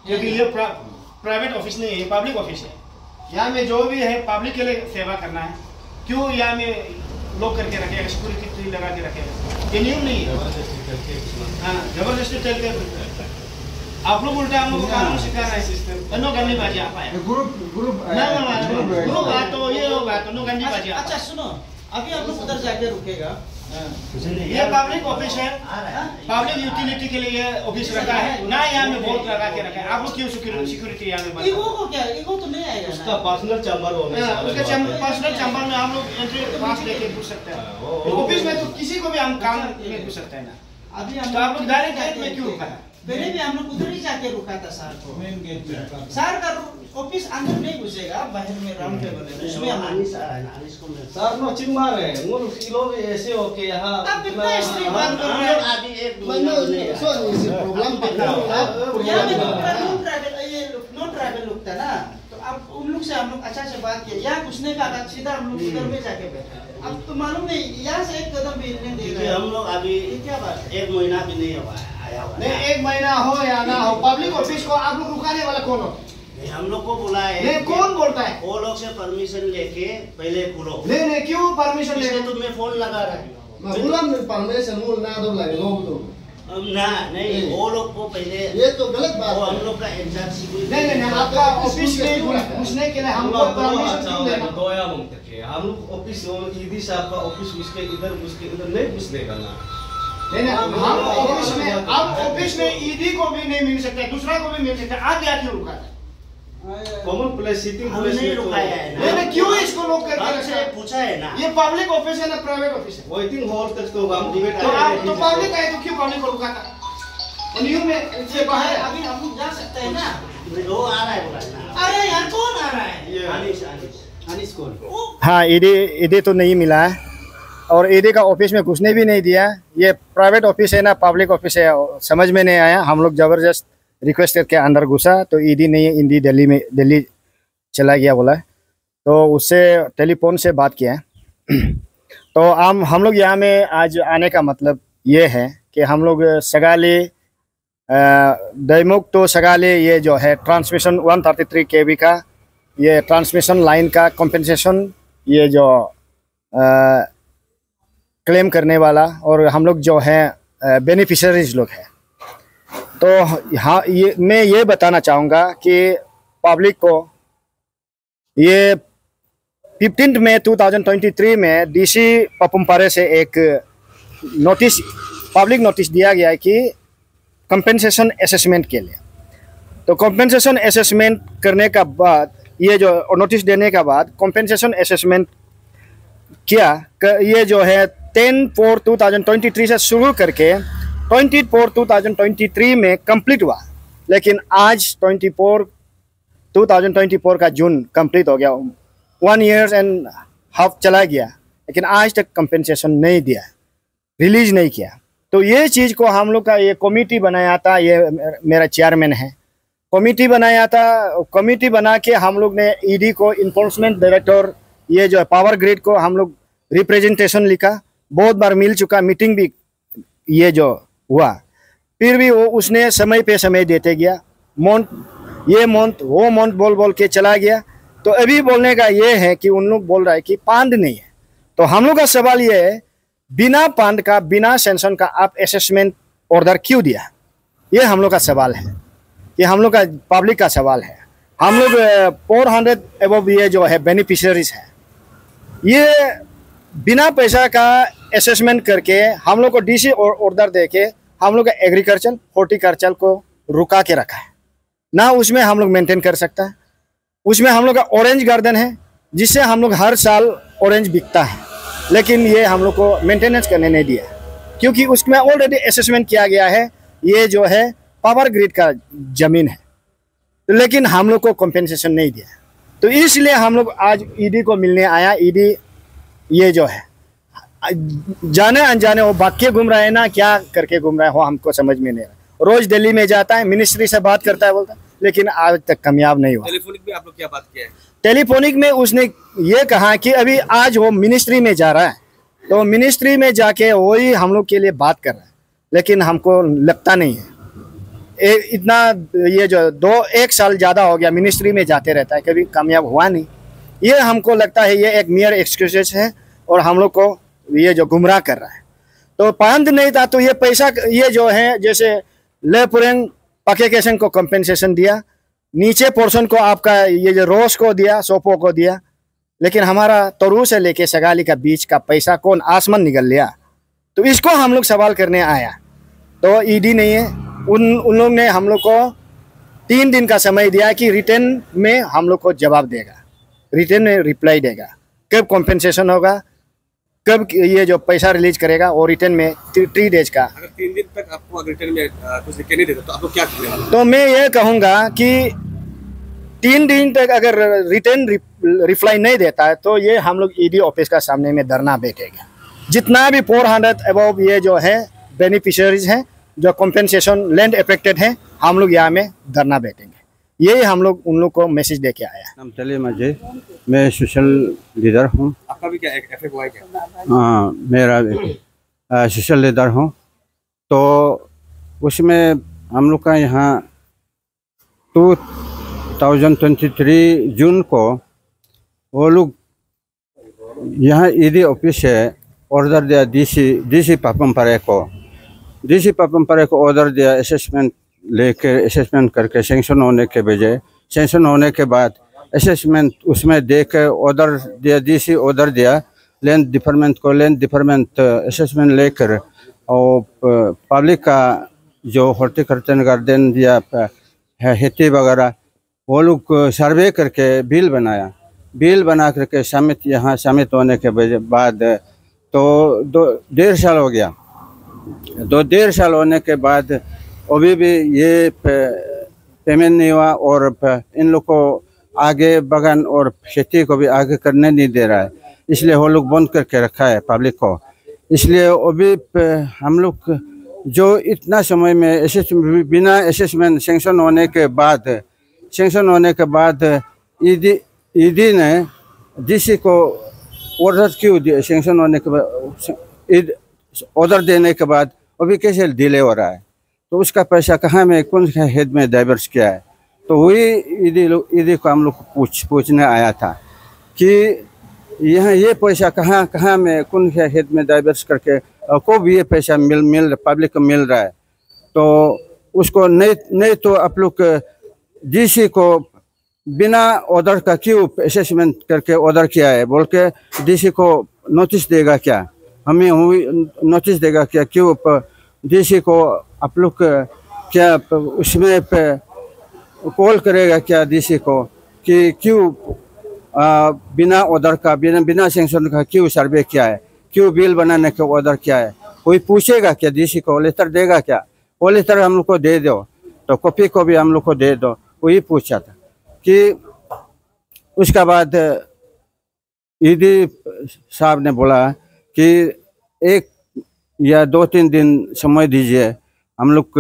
क्योंकि ये private office नहीं है, पब्लिक ऑफिस है। यहाँ में जो भी है पब्लिक के लिए सेवा करना है। क्यों यहाँ में लोग करके रखेगा, सिक्योरिटी लगा के रखेगा? ये नियम नहीं है। हाँ, जबरदस्ती चल के आप लोग उल्टा हम लोग को कानून सिखा रहे हैं। नो गंदी बाजी आप आए ग्रुप तो ये होगा तो नो गंदी बाजी। अच्छा सुनो, अभी आप लोग उधर जाके रुकेगा। ये पब्लिक ऑफिस है, पब्लिक यूटिलिटी के लिए ऑफिस रखा है ना। यहाँ में बोर्ड लगा के रखा है। आप लोग क्यों सिक्योरिटी यहाँ में? ईगो को क्या, ईगो तो नहीं आएगा। उसका पर्सनल चैम्बर होगा, उसका पर्सनल चैम्बर में हम लोग एंट्री पास लेके पूछ सकते हैं। ऑफिस में तो किसी को भी हम काम में पूछ सकते हैं ना। अभी तो आप लोग डायरेक्ट गेट में क्यों रुका है? पहले भी हम लोग उधर ही जाके रुका था सर को। मेन गेट पे सर का ऑफिस अंदर नहीं घुसेगा, बाहर में राउंड टेबल है, उसमें हम अनिस आ रहा है ना। अनिस को सर नो चिंग मार रहे हैं। वो लोग ऐसे हो के यहाँ अब कितना स्ट्रिक्ट बात कर रहे हैं। अभी एक प्रॉब्लम यहाँ में नो ट्रैवल लोग था ना, तो अब उन लोग से हम लोग अच्छा से बात किया। यहाँ घुसने का था, सीधा हम लोग उधर में जाके बैठे। अब तो मालूम नहीं यहाँ से एक कदम भी हिलने दे रहे हम लोग। अभी क्या बात है, 1 महीना भी नहीं हुआ है आया हुआ नहीं। 1 महीना हो या ना हो, पब्लिक ऑफिस को आप लोग रुकाने वाला कौन हो? हम लोग को बोला है। नहीं, कौन बोलता है? वो लोग से परमिशन लेके पहले खुलो। नहीं, क्यों परमिशन लेके? तुम्हें फोन लगा रहा है। बुलाम परमिशन मूल ना दो लाए लोग तो ना नहीं, वो लोग को पहले ये तो गलत बात वो है। हम लोग का एग्जाम नहीं, आपका ऑफिस में घुसने के लिए हमको परमिशन क्यों लेना? दोया मांगते थे हम लोग ऑफिस। ईदी साहब का ऑफिस उसके इधर उसके उधर नहीं घुसने का ना। नहीं, हम ऑफिस में, अब ऑफिस में ईदी को भी नहीं मिल सकता, दूसरा को भी मिल सकता। आप क्या क्यों रुका है? कॉमन प्लेस, सिटिंग प्लेस नहीं रुकाया है ना। नहीं, क्यों इसको लोग करके रखे हैं? पूछा है ना। ये पब्लिक ऑफिस है ना प्राइवेट ऑफिस है? वेटिंग हॉल तक तो हम डिबेट तो आप तो पब्लिक है तो क्यों पब्लिक को रुका था? नियम में से बाहर है। अभी हम लोग जा सकते हैं ना। वो आ रहा है बोला ना। अरे यार कौन आ रहा है? अनिस कौन? हाँ, ईडी तो नहीं मिला है और ईडी का ऑफिस में घुसने भी नहीं दिया। ये प्राइवेट ऑफिस है ना पब्लिक ऑफिस है, समझ में नहीं आया। हम लोग जबरदस्त रिक्वेस्ट करके अंदर घुसा तो ईडी नहीं है, ईडी दिल्ली चला गया बोला। तो उससे टेलीफोन से बात किया तो हम लोग यहाँ में आज आने का मतलब ये है कि हम लोग सगाली दैमुख तो सगाली ये जो है ट्रांसमिशन 133 kV का ये ट्रांसमिशन लाइन का कॉम्पेंसेशन ये जो क्लेम करने वाला और हम लोग जो है बेनिफिशरीज लोग हैं। तो हाँ, मैं ये बताना चाहूँगा कि पब्लिक को ये 15 मई 2023 में डीसी पपुमपारे से एक नोटिस, पब्लिक नोटिस दिया गया है कि कंपेंसेशन असेसमेंट के लिए। तो कंपेंसेशन असेसमेंट करने का बाद ये जो नोटिस देने का बाद कंपेंसेशन असेसमेंट किया, ये जो है 10/4/2023 से शुरू करके 20/4/2023 में कंप्लीट हुआ। लेकिन आज 2024 का जून कंप्लीट हो गया, 1 ईयर एंड हाफ चला गया, लेकिन आज तक कंपेंसेशन नहीं दिया, रिलीज नहीं किया। तो ये चीज़ को हम लोग का ये कमेटी बनाया था, ये मेरा चेयरमैन है, कमेटी बनाया था। कमेटी बना के हम लोग ने ईडी को, इन्फोर्समेंट डायरेक्टर, ये जो है पावर ग्रिड को हम लोग रिप्रेजेंटेशन लिखा, बहुत बार मिल चुका, मीटिंग भी ये जो हुआ, फिर भी वो उसने समय पे समय देते गया। ये मंथ वो मंथ बोल के चला गया। तो अभी बोलने का ये है कि उन लोग बोल रहा है कि पांड नहीं है। तो हम लोग का सवाल ये है, बिना पांड का, बिना सेंशन का आप असेसमेंट ऑर्डर क्यों दिया? ये हम लोग का सवाल है, ये हम लोग का पब्लिक का सवाल है। हम लोग 400 एबव ये जो है बेनिफिशरीज है, ये बिना पैसा का असेसमेंट करके हम लोग को डीसी ऑर्डर दे के हम लोग का एग्रीकल्चर हॉर्टिकल्चर को रुका के रखा है ना। उसमें हम लोग मेंटेन कर सकता है। उसमें हम लोग का ऑरेंज गार्डन है जिससे हम लोग हर साल ऑरेंज बिकता है, लेकिन ये हम लोग को मेंटेनेंस करने नहीं दिया क्योंकि उसमें ऑलरेडी असेसमेंट किया गया है। ये जो है पावर ग्रिड का जमीन है, लेकिन हम लोग को कंपेंसेशन नहीं दिया। तो इसलिए हम लोग आज ईडी को मिलने आया। ईडी ये जो है जाने अनजाने वो भाग के घूम रहा है ना, क्या करके घूम रहा है वो हमको समझ में नहीं आ रहा। रोज दिल्ली में जाता है, मिनिस्ट्री से बात करता है, बोलता है, लेकिन आज तक कामयाब नहीं हुआ। टेलीफोनिक में आप लोग क्या बात किया है? टेलीफोनिक में उसने ये कहा कि अभी आज वो मिनिस्ट्री में जा रहा है, तो मिनिस्ट्री में जाके वही हम लोग के लिए बात कर रहा है, लेकिन हमको लगता नहीं है इतना ये जो 1 साल ज़्यादा हो गया मिनिस्ट्री में जाते रहता है, कभी कामयाब हुआ नहीं। ये हमको लगता है ये एक मियर एक्सक्यूजेस है और हम लोग को ये जो गुमराह कर रहा है। तो पांद नहीं था तो ये पैसा ये जो है जैसे लेपुरेंग पके केसन को कंपेंसेशन दिया, नीचे पोर्शन को आपका ये जो रोस को दिया, सोपो को दिया, लेकिन हमारा तोरू से लेके सगाली का बीच का पैसा कौन आसमान निकल लिया। तो इसको हम लोग सवाल करने आया। तो ईडी नहीं है, उन लोग ने हम लोग को 3 दिन का समय दिया कि रिटर्न में हम लोग को जवाब देगा, रिटर्न में रिप्लाई देगा, कब कॉम्पेंसेशन होगा, कब ये जो पैसा रिलीज करेगा, और रिटर्न में 3 डेज का। अगर 3 दिन तक आपको रिटर्न में कुछ लिख के नहीं देता तो आपको क्या करने वाला? तो मैं ये कहूँगा कि 3 दिन तक अगर रिटर्न रिप्लाई नहीं देता है तो ये हम लोग ईडी ऑफिस का सामने में धरना बैठेगा। जितना भी 400 अबव ये जो है बेनिफिशियरीज हैं जो कॉम्पेंसेशन लैंड अफेक्टेड हैं, हम लोग यहाँ में धरना बैठेंगे। यही हम लोग उन लोग को मैसेज दे के आया। नाम चले मुझे, मैं सोशल लीडर हूँ। आपका भी क्या एफएक हुआ है क्या? हाँ, मेरा सोशल लीडर हूँ। तो उसमें हम लोग का यहाँ 2023 जून को वो लोग यहाँ ईडी ऑफिस से ऑर्डर दिया, डीसी पापमपारे को ऑर्डर दिया, असेसमेंट लेके असेसमेंट करके सेंक्शन होने के बजाय, सेंक्शन होने के बाद असेसमेंट उसमें दे के ऑर्डर दिया, डीसी ऑर्डर दिया लैंड डिपार्टमेंट को, लैंड डिपार्टमेंट असेसमेंट लेकर और पब्लिक का जो हॉर्टिकल्चर गार्डन या खेती वगैरह वो लोग सर्वे करके बिल बनाया, बिल बना करके समिट यहाँ समिट होने के बाद तो 1.5 साल हो गया। 1.5 साल होने के बाद अभी भी ये पेमेंट नहीं हुआ और इन लोग को आगे बगान और खेती को भी आगे करने नहीं दे रहा है, इसलिए वो लोग बंद करके रखा है पब्लिक को। इसलिए अभी हम लोग जो इतना समय में बिना असेसमेंट सेंक्शन होने के बाद ईडी ने डीसी को ऑर्डर क्यों दिया, सेंक्शन होने के बाद ऑर्डर देने के बाद अभी कैसे डिले हो रहा है, तो उसका पैसा कहाँ में कौन सा हेड में डाइवर्स किया है। तो वही ईडी को हम लोग पूछने आया था कि यहाँ ये पैसा कहाँ में कौन सा हेड में डाइवर्स करके को भी ये पैसा मिल पब्लिक को मिल रहा है। तो उसको नहीं तो आप लोग डीसी को बिना ऑर्डर का क्यों असेसमेंट करके ऑर्डर किया है बोल के डीसी को नोटिस देगा क्या, हमें नोटिस देगा क्या, क्यों डीसी को आप लोग क्या उसमें कॉल करेगा क्या डीसी को कि क्यों बिना ऑर्डर का बिना सेंक्शन का क्यों सर्वे किया है, क्यों बिल बनाने का ऑर्डर किया है, कोई पूछेगा क्या डीसी को, लेटर देगा क्या, वो लेटर हम लोग को दे दो, तो कॉपी को भी हम लोग को दे दो, वही पूछा था। कि उसके बाद ईडी साहब ने बोला कि 1 या 2-3 दिन समय दीजिए, हम लोग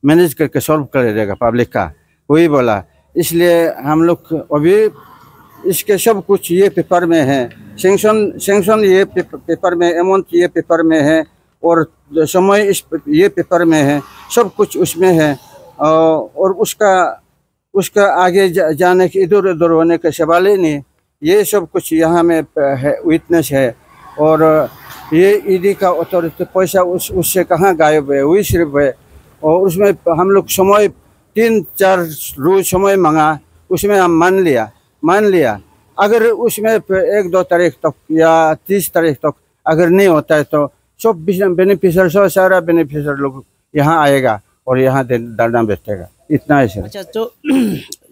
मैनेज करके सॉल्व कर देगा पब्लिक का, वही बोला। इसलिए हम लोग अभी इसके सब कुछ ये पेपर में है, सेंक्शन ये पेपर में, अमाउंट ये पेपर में है और समय ये पेपर में है, सब कुछ उसमें है। और उसका आगे जाने के इधर उधर होने का सवाल ही नहीं, ये सब कुछ यहाँ में है, विटनेस है। और ये ईडी का अथॉरिटी पैसा उससे कहाँ गायब है, वही सिर्फ है। और उसमें हम लोग समय 3-4 रोज समय मांगा, उसमें हम मान लिया अगर उसमें 1-2 तारीख तक या 30 तारीख तक अगर नहीं होता है तो सब बेनिफिशियर सारा बेनिफिशियर लोग यहाँ आएगा और यहाँ धरना बैठेगा, इतना है सर। अच्छा, तो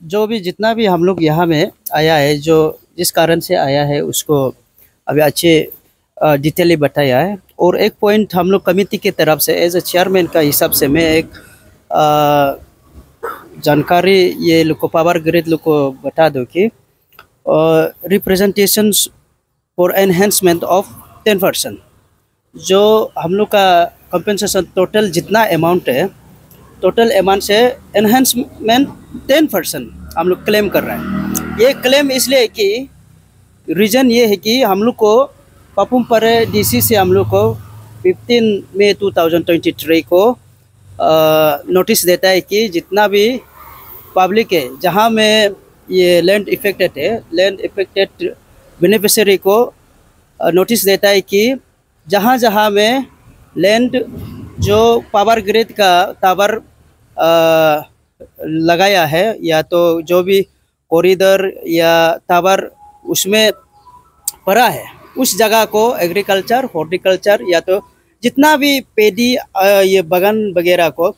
जो भी जितना भी हम लोग यहाँ में आया है, जो जिस कारण से आया है उसको अभी अच्छे डिटेली बताया है। और एक पॉइंट हम लोग कमेटी की तरफ से एज ए चेयरमैन का हिसाब से मैं एक जानकारी ये लोग को पावर ग्रिड लोग को बता दो कि रिप्रेजेंटेशंस फॉर एनहेंसमेंट ऑफ 10%, जो हम लोग का कंपेंसेशन टोटल जितना अमाउंट है, टोटल अमाउंट से एनहेंसमेंट 10% हम लोग क्लेम कर रहे हैं। ये क्लेम इसलिए कि रीज़न ये है कि हम लोग को पापुमपारे डीसी से हम लोग को 15 मई 2023 को नोटिस देता है कि जितना भी पब्लिक है जहाँ में ये लैंड इफेक्टेड है, लैंड इफेक्टेड बेनिफिशियरी को नोटिस देता है कि जहाँ जहाँ में लैंड जो पावर ग्रिड का टावर लगाया है या तो जो भी कॉरिडोर या टावर उसमें पड़ा है, उस जगह को एग्रीकल्चर, हॉर्टिकल्चर या तो जितना भी पेडी ये बगान वगैरह को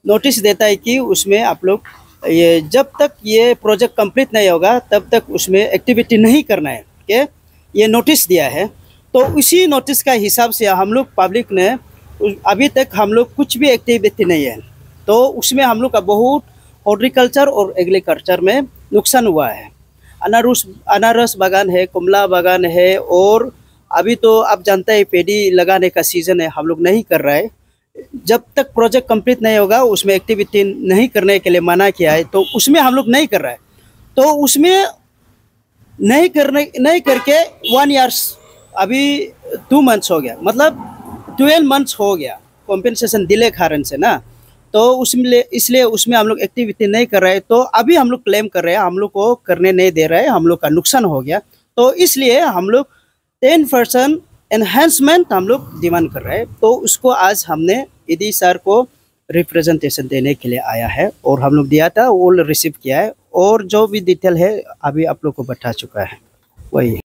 नोटिस देता है कि उसमें आप लोग ये जब तक ये प्रोजेक्ट कंप्लीट नहीं होगा तब तक उसमें एक्टिविटी नहीं करना है कि ये नोटिस दिया है। तो उसी नोटिस का हिसाब से हम लोग पब्लिक ने अभी तक हम लोग कुछ भी एक्टिविटी नहीं है, तो उसमें हम लोग का बहुत हॉर्टिकल्चर और एग्रीकल्चर में नुकसान हुआ है। अनारस बागान है, कमला बागान है, और अभी तो आप जानते हैं पेडी लगाने का सीज़न है, हम लोग नहीं कर रहा है। जब तक प्रोजेक्ट कंप्लीट नहीं होगा उसमें एक्टिविटी नहीं करने के लिए मना किया है, तो उसमें हम लोग नहीं कर रहा है। तो उसमें नहीं करके 1 ईयर अभी 2 मंथ्स हो गया, मतलब 12 मंथ्स हो गया कॉम्पेंसेशन डिले कारण से ना। तो उसमें इसलिए उसमें हम लोग एक्टिविटी नहीं कर रहे हैं। तो अभी हम लोग क्लेम कर रहे हैं, हम लोग को करने नहीं दे रहे हैं, हम लोग का नुकसान हो गया। तो इसलिए हम लोग 10% एनहेंसमेंट हम लोग डिमांड कर रहे हैं। तो उसको आज हमने ईडी सर को रिप्रेजेंटेशन देने के लिए आया है और हम लोग दिया था, वो रिसीव किया है, और जो भी डिटेल है अभी आप लोग को बता चुका है वही।